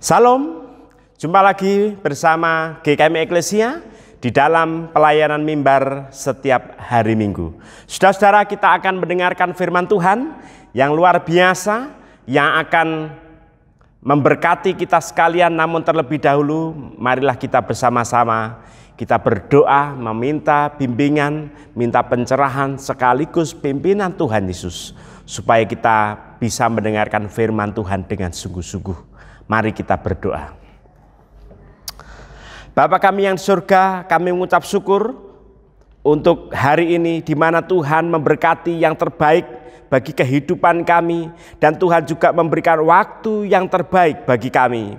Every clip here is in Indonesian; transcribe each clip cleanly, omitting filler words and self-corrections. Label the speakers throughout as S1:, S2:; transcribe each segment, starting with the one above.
S1: Salam, jumpa lagi bersama GKM Eklesia di dalam pelayanan mimbar setiap hari Minggu. Saudara-saudara, kita akan mendengarkan firman Tuhan yang luar biasa yang akan memberkati kita sekalian. Namun terlebih dahulu, marilah kita bersama-sama kita berdoa, meminta bimbingan, minta pencerahan sekaligus pimpinan Tuhan Yesus, supaya kita bisa mendengarkan firman Tuhan dengan sungguh-sungguh. Mari kita berdoa. Bapa kami yang di surga, kami mengucap syukur untuk hari ini di mana Tuhan memberkati yang terbaik bagi kehidupan kami, dan Tuhan juga memberikan waktu yang terbaik bagi kami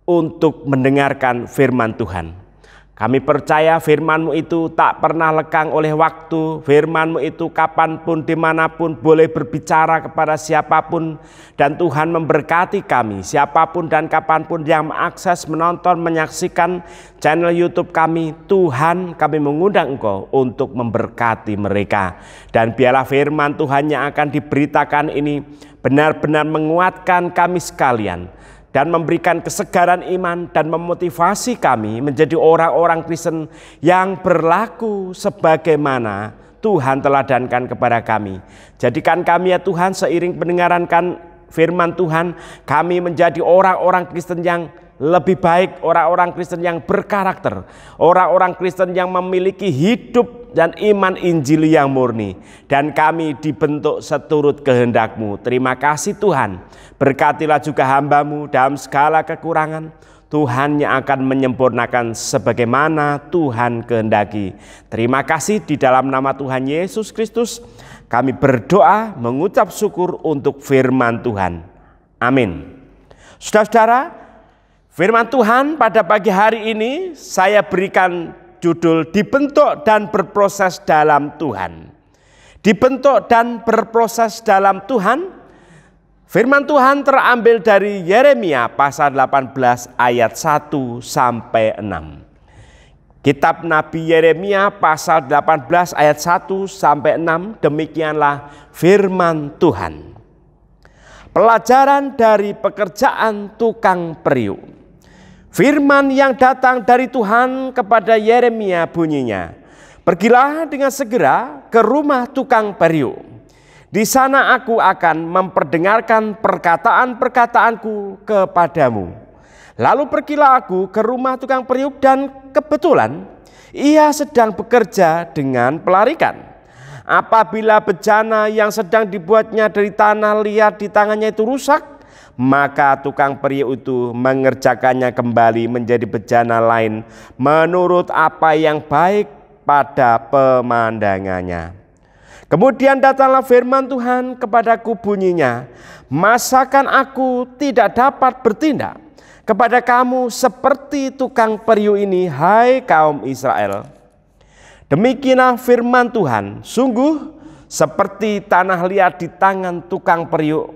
S1: untuk mendengarkan firman Tuhan. Kami percaya firman-Mu itu tak pernah lekang oleh waktu. Firman-Mu itu kapanpun, dimanapun boleh berbicara kepada siapapun. Dan Tuhan memberkati kami, siapapun dan kapanpun yang mengakses, menonton, menyaksikan channel YouTube kami. Tuhan, kami mengundang Engkau untuk memberkati mereka. Dan biarlah firman Tuhan yang akan diberitakan ini benar-benar menguatkan kami sekalian, dan memberikan kesegaran iman dan memotivasi kami menjadi orang-orang Kristen yang berlaku sebagaimana Tuhan teladankan kepada kami. Jadikan kami ya Tuhan, seiring pendengaran firman Tuhan, kami menjadi orang-orang Kristen yang lebih baik, orang-orang Kristen yang berkarakter, orang-orang Kristen yang memiliki hidup dan iman Injil yang murni, dan kami dibentuk seturut kehendak-Mu. Terima kasih Tuhan, berkatilah juga hamba-Mu dalam segala kekurangan. Tuhan yang akan menyempurnakan sebagaimana Tuhan kehendaki. Terima kasih, di dalam nama Tuhan Yesus Kristus kami berdoa mengucap syukur untuk firman Tuhan. Amin. Saudara-saudara, firman Tuhan pada pagi hari ini saya berikan judul dibentuk dan berproses dalam Tuhan. Dibentuk dan berproses dalam Tuhan. Firman Tuhan terambil dari Yeremia pasal 18 ayat 1 sampai 6. Kitab Nabi Yeremia pasal 18 ayat 1 sampai 6, demikianlah firman Tuhan. Pelajaran dari pekerjaan tukang periuk. Firman yang datang dari Tuhan kepada Yeremia bunyinya, pergilah dengan segera ke rumah tukang periuk. Di sana aku akan memperdengarkan perkataan-perkataanku kepadamu. Lalu pergilah aku ke rumah tukang periuk, dan kebetulan ia sedang bekerja dengan pelarikan. Apabila bejana yang sedang dibuatnya dari tanah liat di tangannya itu rusak, maka tukang periuk itu mengerjakannya kembali menjadi bejana lain menurut apa yang baik pada pemandangannya. Kemudian datanglah firman Tuhan kepadaku bunyinya, masakan aku tidak dapat bertindak kepada kamu seperti tukang periuk ini, hai kaum Israel? Demikianlah firman Tuhan, sungguh seperti tanah liat di tangan tukang periuk,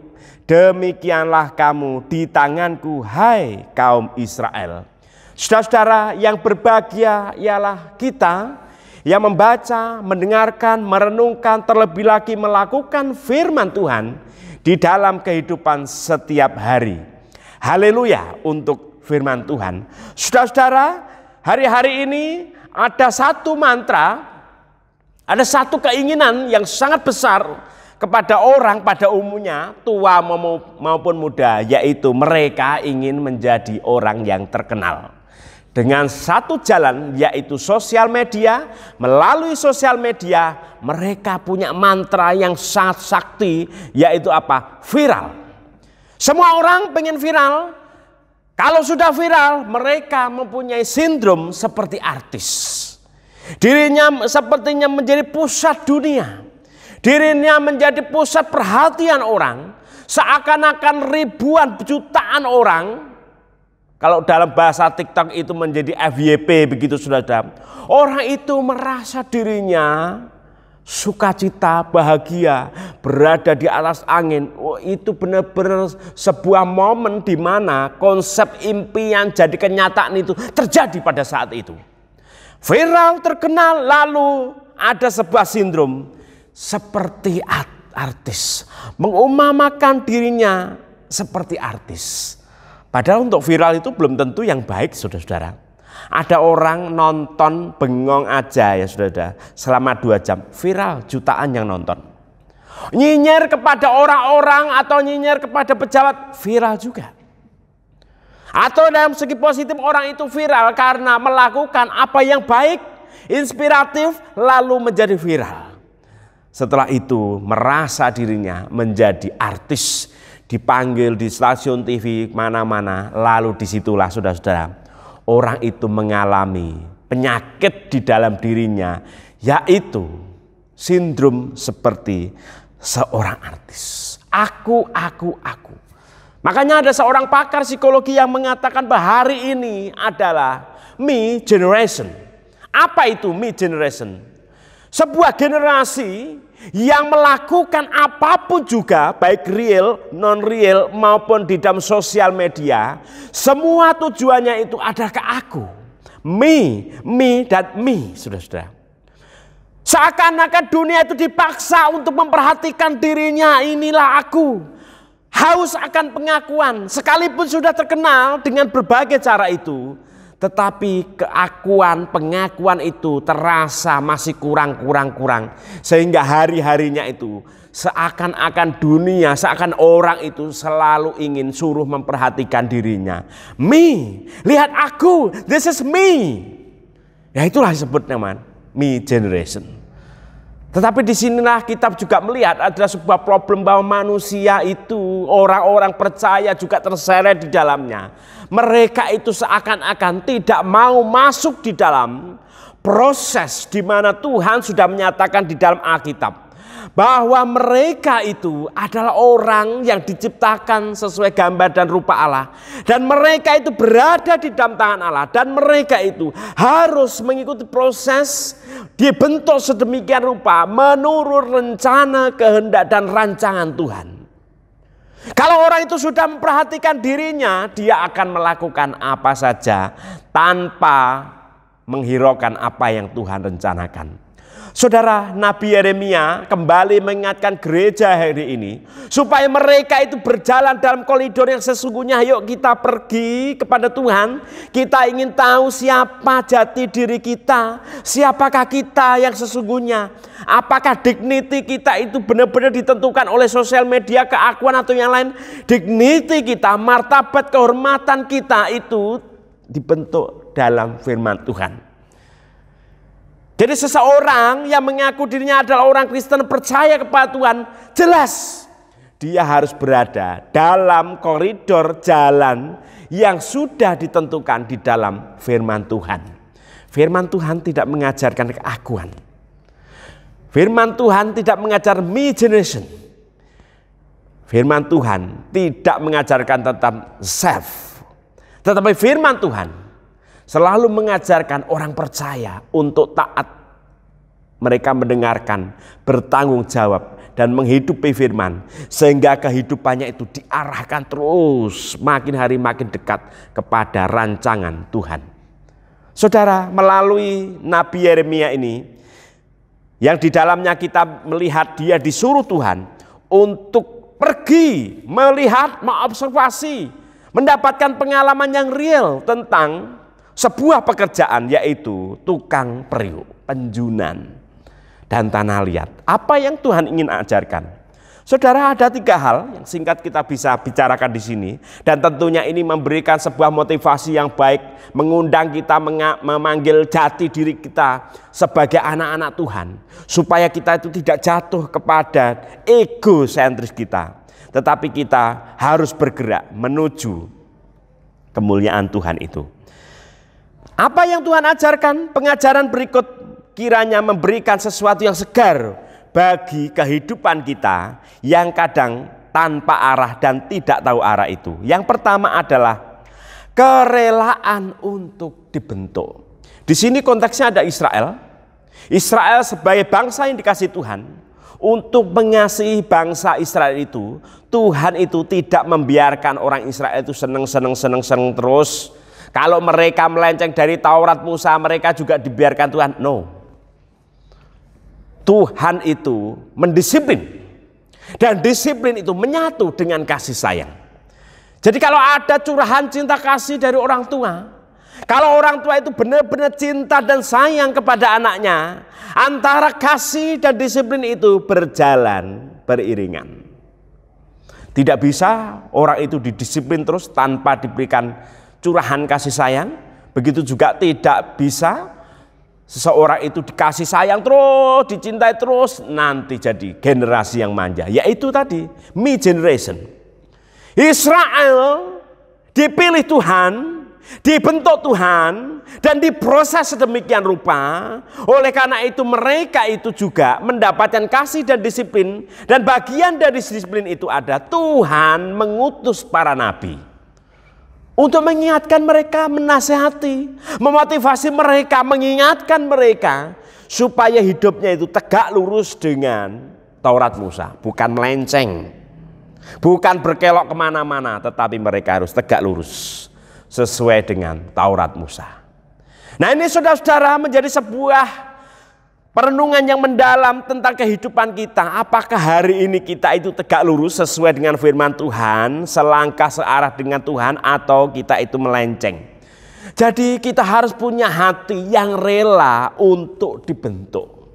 S1: demikianlah kamu di tanganku, hai kaum Israel. Saudara-saudara yang berbahagia ialah kita yang membaca, mendengarkan, merenungkan, terlebih lagi melakukan firman Tuhan di dalam kehidupan setiap hari. Haleluya untuk firman Tuhan. Saudara-saudara, hari-hari ini ada satu mantra, ada satu keinginan yang sangat besar kepada orang pada umumnya, tua maupun muda, yaitu mereka ingin menjadi orang yang terkenal. Dengan satu jalan, yaitu sosial media. Melalui sosial media mereka punya mantra yang sangat sakti, yaitu apa? Viral. Semua orang pengen viral. Kalau sudah viral, mereka mempunyai sindrom seperti artis. Dirinya sepertinya menjadi pusat dunia. Dirinya menjadi pusat perhatian orang. Seakan-akan ribuan jutaan orang, kalau dalam bahasa TikTok itu menjadi FYP begitu saudara. Orang itu merasa dirinya sukacita, bahagia, berada di atas angin. Oh, itu benar-benar sebuah momen di mana konsep impian jadi kenyataan itu terjadi pada saat itu. Viral, terkenal, lalu ada sebuah sindrom seperti artis, mengumamakan dirinya seperti artis. Padahal untuk viral itu belum tentu yang baik, saudara-saudara. Ada orang nonton bengong aja ya saudara, selama 2 jam, viral jutaan yang nonton. Nyinyir kepada orang-orang atau nyinyir kepada pejabat, viral juga. Atau dalam segi positif, orang itu viral karena melakukan apa yang baik, inspiratif, lalu menjadi viral. Setelah itu merasa dirinya menjadi artis, dipanggil di stasiun TV mana-mana, lalu disitulah saudara-saudara, orang itu mengalami penyakit di dalam dirinya, yaitu sindrom seperti seorang artis. Aku. Makanya ada seorang pakar psikologi yang mengatakan bahwa hari ini adalah me generation. Apa itu me generation? Sebuah generasi yang melakukan apapun juga, baik real, non-real maupun di dalam sosial media, semua tujuannya itu adalah ke aku. Me dan me, saudara-saudara. Seakan-akan dunia itu dipaksa untuk memperhatikan dirinya, inilah aku. Haus akan pengakuan, sekalipun sudah terkenal dengan berbagai cara itu, tetapi pengakuan itu terasa masih kurang. Sehingga hari-harinya itu seakan-akan dunia, seakan orang itu selalu ingin suruh memperhatikan dirinya. Me, lihat aku, this is me. Ya itulah disebut namanya me generation. Tetapi disinilah kita juga melihat ada sebuah problem bahwa manusia itu, orang-orang percaya juga terseret di dalamnya. Mereka itu seakan-akan tidak mau masuk di dalam proses di mana Tuhan sudah menyatakan di dalam Alkitab. Bahwa mereka itu adalah orang yang diciptakan sesuai gambar dan rupa Allah. Dan mereka itu berada di dalam tangan Allah. Dan mereka itu harus mengikuti proses dibentuk sedemikian rupa menurut rencana, kehendak dan rancangan Tuhan. Kalau orang itu sudah memperhatikan dirinya, dia akan melakukan apa saja tanpa menghiraukan apa yang Tuhan rencanakan. Saudara, Nabi Yeremia kembali mengingatkan gereja hari ini supaya mereka itu berjalan dalam koridor yang sesungguhnya. Yuk kita pergi kepada Tuhan. Kita ingin tahu siapa jati diri kita, siapakah kita yang sesungguhnya. Apakah dignity kita itu benar-benar ditentukan oleh sosial media, keakuan atau yang lain. Dignity kita, martabat, kehormatan kita itu dibentuk dalam firman Tuhan. Jadi seseorang yang mengaku dirinya adalah orang Kristen, percaya kepada Tuhan, jelas dia harus berada dalam koridor jalan yang sudah ditentukan di dalam firman Tuhan. Firman Tuhan tidak mengajarkan keakuan. Firman Tuhan tidak mengajar me generation. Firman Tuhan tidak mengajarkan tentang self. Tetapi firman Tuhan selalu mengajarkan orang percaya untuk taat. Mereka mendengarkan, bertanggung jawab, dan menghidupi firman. Sehingga kehidupannya itu diarahkan terus makin hari makin dekat kepada rancangan Tuhan. Saudara, melalui Nabi Yeremia ini, yang di dalamnya kita melihat dia disuruh Tuhan untuk pergi, melihat, mengobservasi, mendapatkan pengalaman yang real tentang sebuah pekerjaan, yaitu tukang periuk, penjunan, dan tanah liat. Apa yang Tuhan ingin ajarkan? Saudara, ada 3 hal yang singkat kita bisa bicarakan di sini. Dan tentunya ini memberikan sebuah motivasi yang baik, mengundang kita memanggil jati diri kita sebagai anak-anak Tuhan. Supaya kita itu tidak jatuh kepada egosentris kita. Tetapi kita harus bergerak menuju kemuliaan Tuhan itu. Apa yang Tuhan ajarkan? Pengajaran berikut kiranya memberikan sesuatu yang segar bagi kehidupan kita yang kadang tanpa arah dan tidak tahu arah itu. Yang pertama adalah kerelaan untuk dibentuk. Di sini konteksnya ada Israel. Israel sebagai bangsa yang dikasihi Tuhan. Untuk mengasihi bangsa Israel itu, Tuhan itu tidak membiarkan orang Israel itu seneng terus. Kalau mereka melenceng dari Taurat Musa, mereka juga dibiarkan Tuhan. No. Tuhan itu mendisiplin. Dan disiplin itu menyatu dengan kasih sayang. Jadi kalau ada curahan cinta kasih dari orang tua, kalau orang tua itu benar-benar cinta dan sayang kepada anaknya, antara kasih dan disiplin itu berjalan beriringan. Tidak bisa orang itu didisiplin terus tanpa diberikan curahan kasih sayang. Begitu juga tidak bisa seseorang itu dikasih sayang terus, dicintai terus, nanti jadi generasi yang manja. Yaitu tadi, me generation. Israel dipilih Tuhan, dibentuk Tuhan, dan diproses sedemikian rupa. Oleh karena itu mereka itu juga mendapatkan kasih dan disiplin. Dan bagian dari disiplin itu ada Tuhan mengutus para nabi untuk mengingatkan mereka, menasehati, memotivasi mereka, mengingatkan mereka supaya hidupnya itu tegak lurus dengan Taurat Musa, bukan melenceng. Bukan berkelok kemana-mana, tetapi mereka harus tegak lurus sesuai dengan Taurat Musa. Nah, ini saudara-saudara menjadi sebuah perenungan yang mendalam tentang kehidupan kita. Apakah hari ini kita itu tegak lurus sesuai dengan firman Tuhan, selangkah searah dengan Tuhan, atau kita itu melenceng? Jadi kita harus punya hati yang rela untuk dibentuk.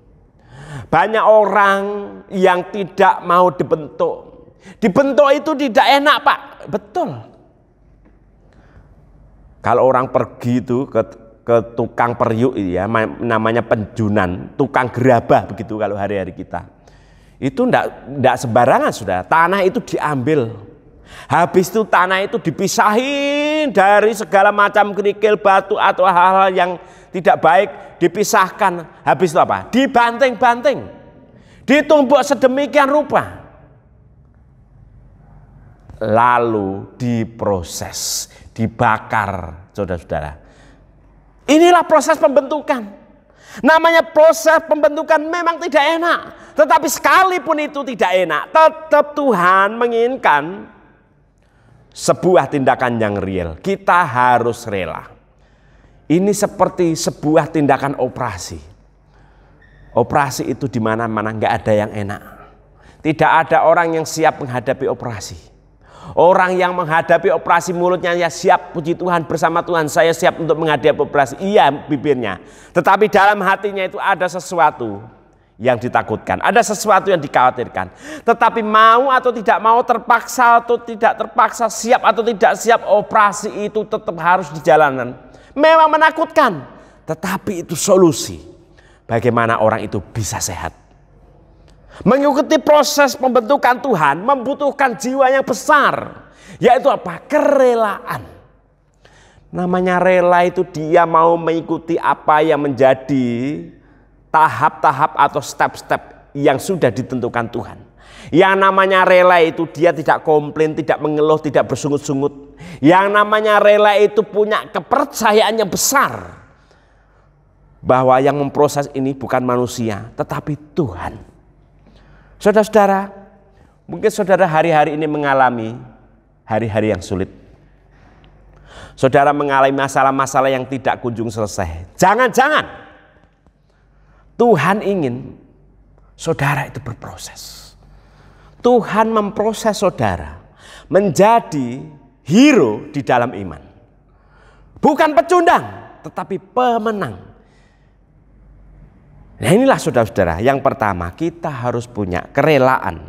S1: Banyak orang yang tidak mau dibentuk. Dibentuk itu tidak enak, Pak. Betul. Kalau orang pergi itu ke tukang periuk ya, namanya penjunan, tukang gerabah begitu kalau hari-hari kita. Itu enggak sembarangan, Saudara. Tanah itu diambil. Habis itu tanah itu dipisahin dari segala macam kerikil, batu atau hal-hal yang tidak baik, dipisahkan. Habis itu apa? Dibanting-banting. Ditumbuk sedemikian rupa. Lalu diproses, dibakar, saudara-saudara. Inilah proses pembentukan. Namanya proses pembentukan memang tidak enak. Tetapi sekalipun itu tidak enak, tetap Tuhan menginginkan sebuah tindakan yang real. Kita harus rela. Ini seperti sebuah tindakan operasi. Operasi itu di mana-mana nggak ada yang enak. Tidak ada orang yang siap menghadapi operasi. Orang yang menghadapi operasi mulutnya ya siap, puji Tuhan, bersama Tuhan saya siap untuk menghadapi operasi. Iya bibirnya. Tetapi dalam hatinya itu ada sesuatu yang ditakutkan. Ada sesuatu yang dikhawatirkan. Tetapi mau atau tidak mau, terpaksa atau tidak terpaksa, siap atau tidak siap, operasi itu tetap harus dijalankan. Memang menakutkan. Tetapi itu solusi. Bagaimana orang itu bisa sehat. Mengikuti proses pembentukan Tuhan membutuhkan jiwa yang besar. Yaitu apa? Kerelaan. Namanya rela itu dia mau mengikuti apa yang menjadi tahap-tahap atau step-step yang sudah ditentukan Tuhan. Yang namanya rela itu dia tidak komplain, tidak mengeluh, tidak bersungut-sungut. Yang namanya rela itu punya kepercayaan yang besar. Bahwa yang memproses ini bukan manusia, tetapi Tuhan. Saudara-saudara, mungkin saudara hari-hari ini mengalami hari-hari yang sulit. Saudara mengalami masalah-masalah yang tidak kunjung selesai. Jangan-jangan Tuhan ingin saudara itu berproses. Tuhan memproses saudara menjadi hero di dalam iman. Bukan pecundang, tetapi pemenang. Nah inilah saudara-saudara, yang pertama kita harus punya kerelaan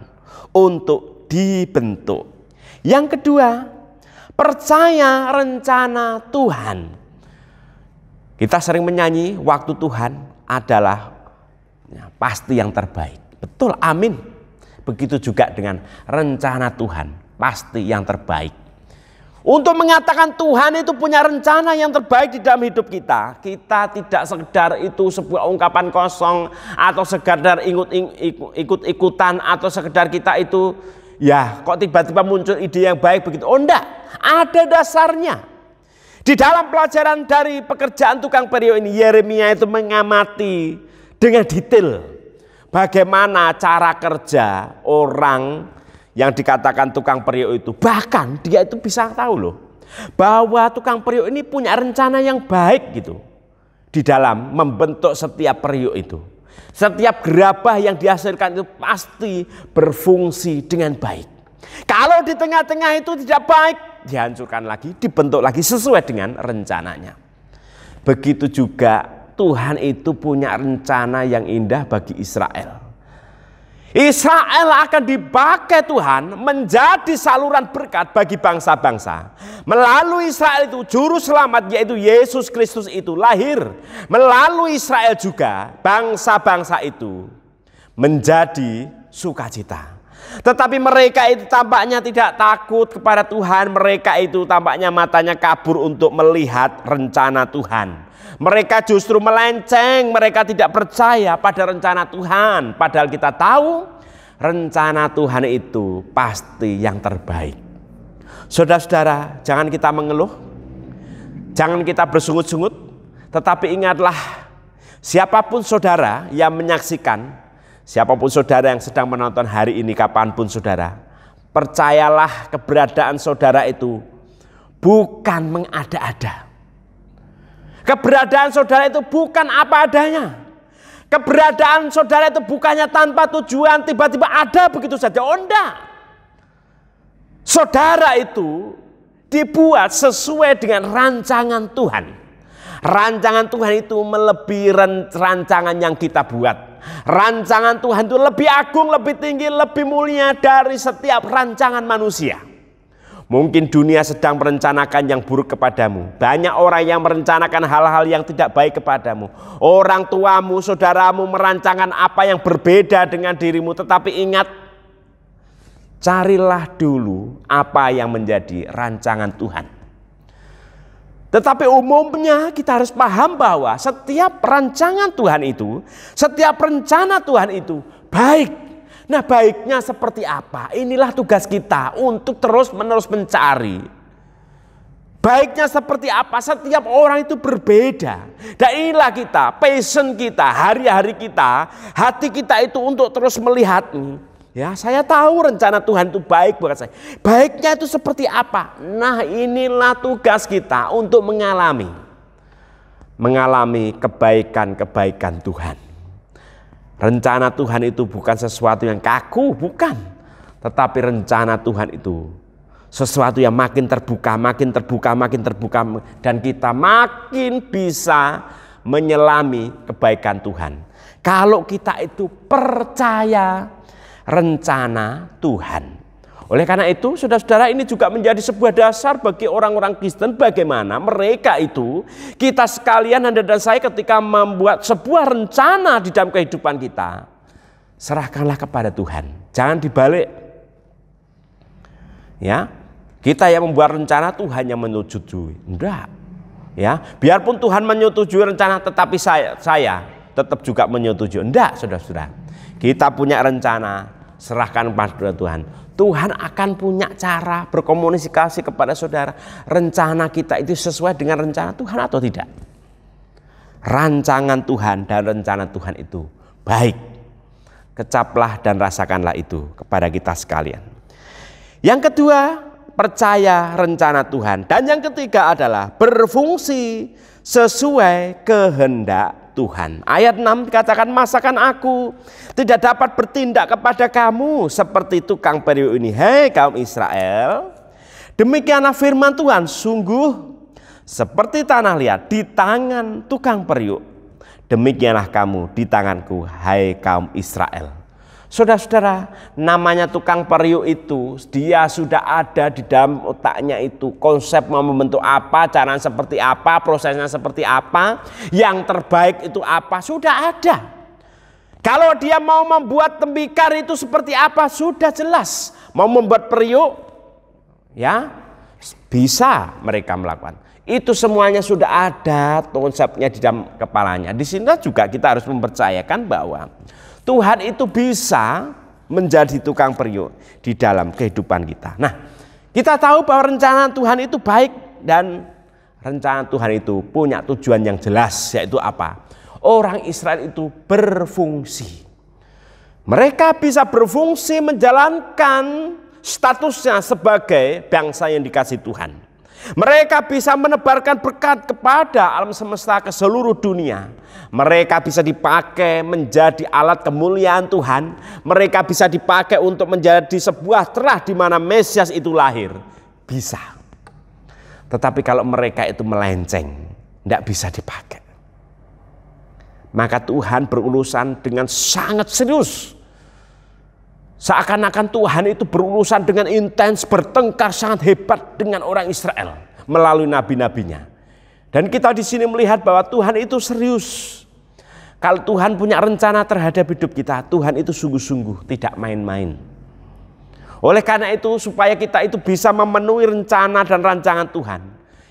S1: untuk dibentuk. Yang kedua, percaya rencana Tuhan. Kita sering menyanyi waktu Tuhan adalah pasti yang terbaik. Betul, amin. Begitu juga dengan rencana Tuhan, pasti yang terbaik. Untuk mengatakan Tuhan itu punya rencana yang terbaik di dalam hidup kita. Kita tidak sekedar itu sebuah ungkapan kosong, atau sekedar ikut-ikutan, atau sekedar kita itu ya kok tiba-tiba muncul ide yang baik begitu. Oh enggak, ada dasarnya. Di dalam pelajaran dari pekerjaan tukang periuk ini, Yeremia itu mengamati dengan detail bagaimana cara kerja orang yang dikatakan tukang periuk itu. Bahkan dia itu bisa tahu loh bahwa tukang periuk ini punya rencana yang baik gitu di dalam membentuk setiap periuk itu. Setiap gerabah yang dihasilkan itu pasti berfungsi dengan baik. Kalau di tengah-tengah itu tidak baik, dihancurkan lagi, dibentuk lagi sesuai dengan rencananya. Begitu juga Tuhan itu punya rencana yang indah bagi Israel. Israel akan dipakai Tuhan menjadi saluran berkat bagi bangsa-bangsa. Melalui Israel itu juru selamat yaitu Yesus Kristus itu lahir. Melalui Israel juga bangsa-bangsa itu menjadi sukacita. Tetapi mereka itu tampaknya tidak takut kepada Tuhan. Mereka itu tampaknya matanya kabur untuk melihat rencana Tuhan. Mereka justru melenceng, mereka tidak percaya pada rencana Tuhan. Padahal kita tahu rencana Tuhan itu pasti yang terbaik. Saudara-saudara, jangan kita mengeluh, jangan kita bersungut-sungut. Tetapi ingatlah, siapapun saudara yang menyaksikan, siapapun saudara yang sedang menonton hari ini, kapanpun saudara, percayalah keberadaan saudara itu bukan mengada-ada. Keberadaan saudara itu bukan apa adanya. Keberadaan saudara itu bukannya tanpa tujuan, tiba-tiba ada begitu saja. Oh enggak. Saudara itu dibuat sesuai dengan rancangan Tuhan. Rancangan Tuhan itu melebihi rancangan yang kita buat. Rancangan Tuhan itu lebih agung, lebih tinggi, lebih mulia dari setiap rancangan manusia. Mungkin dunia sedang merencanakan yang buruk kepadamu. Banyak orang yang merencanakan hal-hal yang tidak baik kepadamu. Orang tuamu, saudaramu merancangkan apa yang berbeda dengan dirimu. Tetapi ingat, carilah dulu apa yang menjadi rancangan Tuhan. Tetapi umumnya kita harus paham bahwa setiap rancangan Tuhan itu, setiap rencana Tuhan itu baik. Nah, baiknya seperti apa? Inilah tugas kita untuk terus-menerus mencari. Baiknya seperti apa? Setiap orang itu berbeda. Dan inilah kita, passion kita, hari-hari kita, hati kita itu untuk terus melihat nih. Ya, saya tahu rencana Tuhan itu baik buat saya. Baiknya itu seperti apa? Nah, inilah tugas kita untuk mengalami kebaikan-kebaikan Tuhan. Rencana Tuhan itu bukan sesuatu yang kaku, bukan. Tetapi rencana Tuhan itu sesuatu yang makin terbuka, makin terbuka, makin terbuka. Dan kita makin bisa menyelami kebaikan Tuhan. Kalau kita itu percaya rencana Tuhan. Oleh karena itu, saudara-saudara, ini juga menjadi sebuah dasar bagi orang-orang Kristen bagaimana mereka itu, kita sekalian, Anda dan saya ketika membuat sebuah rencana di dalam kehidupan kita, serahkanlah kepada Tuhan. Jangan dibalik. Ya, kita yang membuat rencana, Tuhan yang menyetujui. Enggak. Ya, biarpun Tuhan menyetujui rencana, tetapi saya tetap juga menyetujui. Enggak, saudara-saudara. Kita punya rencana, serahkan kepada Tuhan. Tuhan akan punya cara berkomunikasi kepada saudara. Rencana kita itu sesuai dengan rencana Tuhan atau tidak? Rancangan Tuhan dan rencana Tuhan itu baik. Kecaplah dan rasakanlah itu kepada kita sekalian. Yang kedua, percaya rencana Tuhan. Dan yang ketiga adalah berfungsi sesuai kehendak Tuhan. Ayat 6 dikatakan, masakan aku tidak dapat bertindak kepada kamu seperti tukang periuk ini, hei kaum Israel. Demikianlah firman Tuhan, sungguh seperti tanah liat di tangan tukang periuk, demikianlah kamu di tanganku, hai kaum Israel. Saudara-saudara, namanya tukang periuk itu, dia sudah ada di dalam otaknya itu. Konsep mau membentuk apa, caranya seperti apa, prosesnya seperti apa, yang terbaik itu apa, sudah ada. Kalau dia mau membuat tembikar itu seperti apa, sudah jelas. Mau membuat periuk, ya bisa mereka melakukan. Itu semuanya sudah ada konsepnya di dalam kepalanya. Di sini juga kita harus mempercayakan bahwa Tuhan itu bisa menjadi tukang periuk di dalam kehidupan kita. Nah, kita tahu bahwa rencana Tuhan itu baik dan rencana Tuhan itu punya tujuan yang jelas, yaitu apa? Orang Israel itu berfungsi. Mereka bisa berfungsi menjalankan statusnya sebagai bangsa yang dikasihi Tuhan. Mereka bisa menebarkan berkat kepada alam semesta ke seluruh dunia. Mereka bisa dipakai menjadi alat kemuliaan Tuhan. Mereka bisa dipakai untuk menjadi sebuah terah di mana Mesias itu lahir. Bisa. Tetapi kalau mereka itu melenceng, tidak bisa dipakai. Maka Tuhan berurusan dengan sangat serius. Seakan-akan Tuhan itu berurusan dengan intens, bertengkar sangat hebat dengan orang Israel melalui nabi-nabinya. Dan kita di sini melihat bahwa Tuhan itu serius. Kalau Tuhan punya rencana terhadap hidup kita, Tuhan itu sungguh-sungguh, tidak main-main. Oleh karena itu, supaya kita itu bisa memenuhi rencana dan rancangan Tuhan,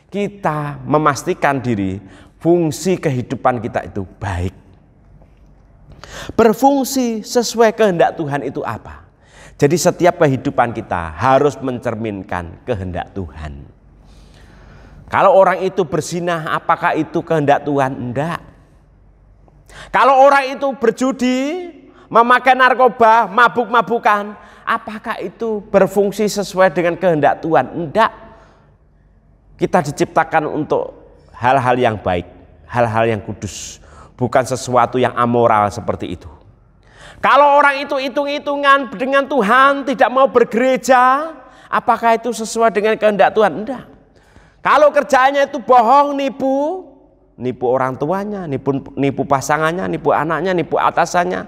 S1: kita memastikan diri fungsi kehidupan kita itu baik. Berfungsi sesuai kehendak Tuhan itu apa? Jadi setiap kehidupan kita harus mencerminkan kehendak Tuhan. Kalau orang itu berzinah, apakah itu kehendak Tuhan? Enggak. Kalau orang itu berjudi, memakai narkoba, mabuk-mabukan, apakah itu berfungsi sesuai dengan kehendak Tuhan? Enggak. Kita diciptakan untuk hal-hal yang baik, hal-hal yang kudus, bukan sesuatu yang amoral seperti itu. Kalau orang itu hitung-hitungan dengan Tuhan, tidak mau bergereja, apakah itu sesuai dengan kehendak Tuhan? Enggak. Kalau kerjaannya itu bohong, nipu orang tuanya, nipu pasangannya, nipu anaknya, nipu atasannya,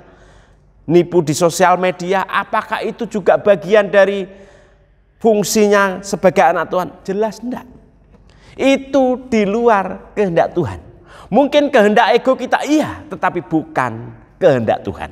S1: nipu di sosial media, apakah itu juga bagian dari fungsinya sebagai anak Tuhan? Jelas enggak. Itu di luar kehendak Tuhan. Mungkin kehendak ego kita iya, tetapi bukan kehendak Tuhan.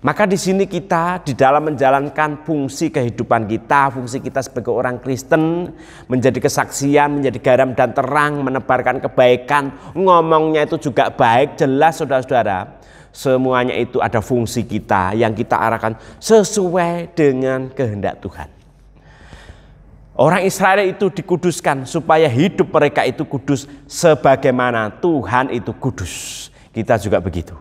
S1: Maka di sini kita di dalam menjalankan fungsi kehidupan kita, fungsi kita sebagai orang Kristen, menjadi kesaksian, menjadi garam dan terang, menebarkan kebaikan, ngomongnya itu juga baik, jelas saudara-saudara. Semuanya itu ada fungsi kita yang kita arahkan sesuai dengan kehendak Tuhan. Orang Israel itu dikuduskan supaya hidup mereka itu kudus sebagaimana Tuhan itu kudus. Kita juga begitu.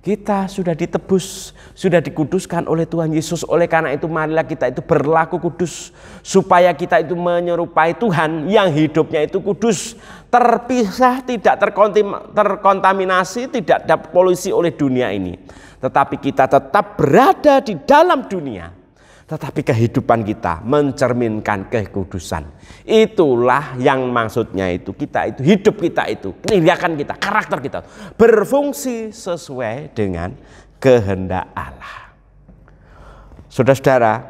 S1: Kita sudah ditebus, sudah dikuduskan oleh Tuhan Yesus. Oleh karena itu marilah kita itu berlaku kudus. Supaya kita itu menyerupai Tuhan yang hidupnya itu kudus. Terpisah, tidak terkontaminasi, tidak dapat polusi oleh dunia ini. Tetapi kita tetap berada di dalam dunia. Tetapi kehidupan kita mencerminkan kekudusan. Itulah yang maksudnya itu kita itu hidup kita itu, tindakan kita, karakter kita berfungsi sesuai dengan kehendak Allah. Saudara-saudara,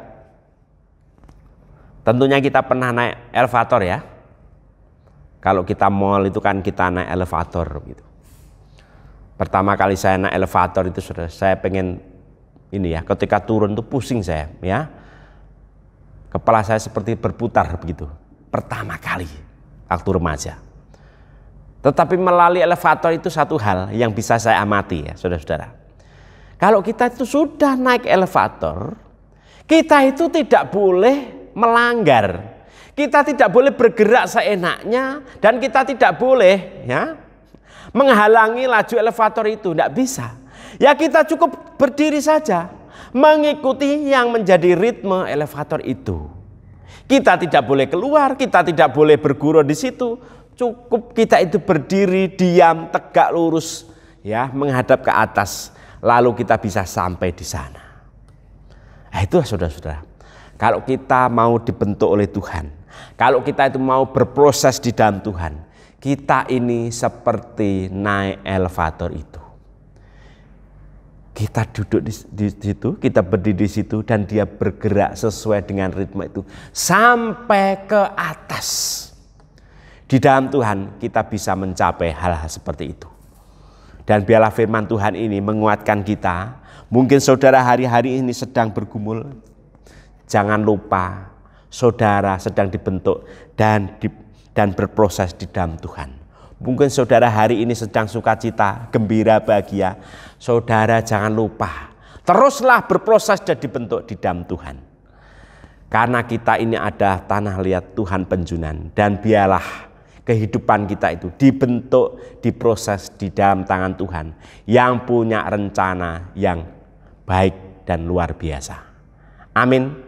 S1: tentunya kita pernah naik elevator ya. Kalau kita mall itu kan kita naik elevator gitu. Pertama kali saya naik elevator itu saudara, saya pengen ini ya, ketika turun tuh pusing saya ya, kepala saya seperti berputar begitu pertama kali waktu remaja. Tetapi melalui elevator itu satu hal yang bisa saya amati ya saudara-saudara. Kalau kita itu sudah naik elevator, kita itu tidak boleh melanggar, kita tidak boleh bergerak seenaknya, dan kita tidak boleh ya menghalangi laju elevator itu, tidak bisa. Ya kita cukup berdiri saja, mengikuti yang menjadi ritme elevator itu. Kita tidak boleh keluar, kita tidak boleh bergurau di situ. Cukup kita itu berdiri, diam, tegak lurus, ya menghadap ke atas. Lalu kita bisa sampai di sana. Nah, itu saudara-saudara. Kalau kita mau dibentuk oleh Tuhan, kalau kita itu mau berproses di dalam Tuhan, kita ini seperti naik elevator itu. Kita duduk di situ, kita berdiri di situ, dan dia bergerak sesuai dengan ritme itu sampai ke atas. Di dalam Tuhan kita bisa mencapai hal-hal seperti itu. Dan biarlah firman Tuhan ini menguatkan kita. Mungkin saudara hari-hari ini sedang bergumul, jangan lupa saudara sedang dibentuk dan berproses di dalam Tuhan. Mungkin saudara hari ini sedang sukacita, gembira, bahagia. Saudara jangan lupa, teruslah berproses dan dibentuk di dalam Tuhan. Karena kita ini ada tanah liat Tuhan penjunan. Dan biarlah kehidupan kita itu dibentuk, diproses di dalam tangan Tuhan yang punya rencana yang baik dan luar biasa. Amin.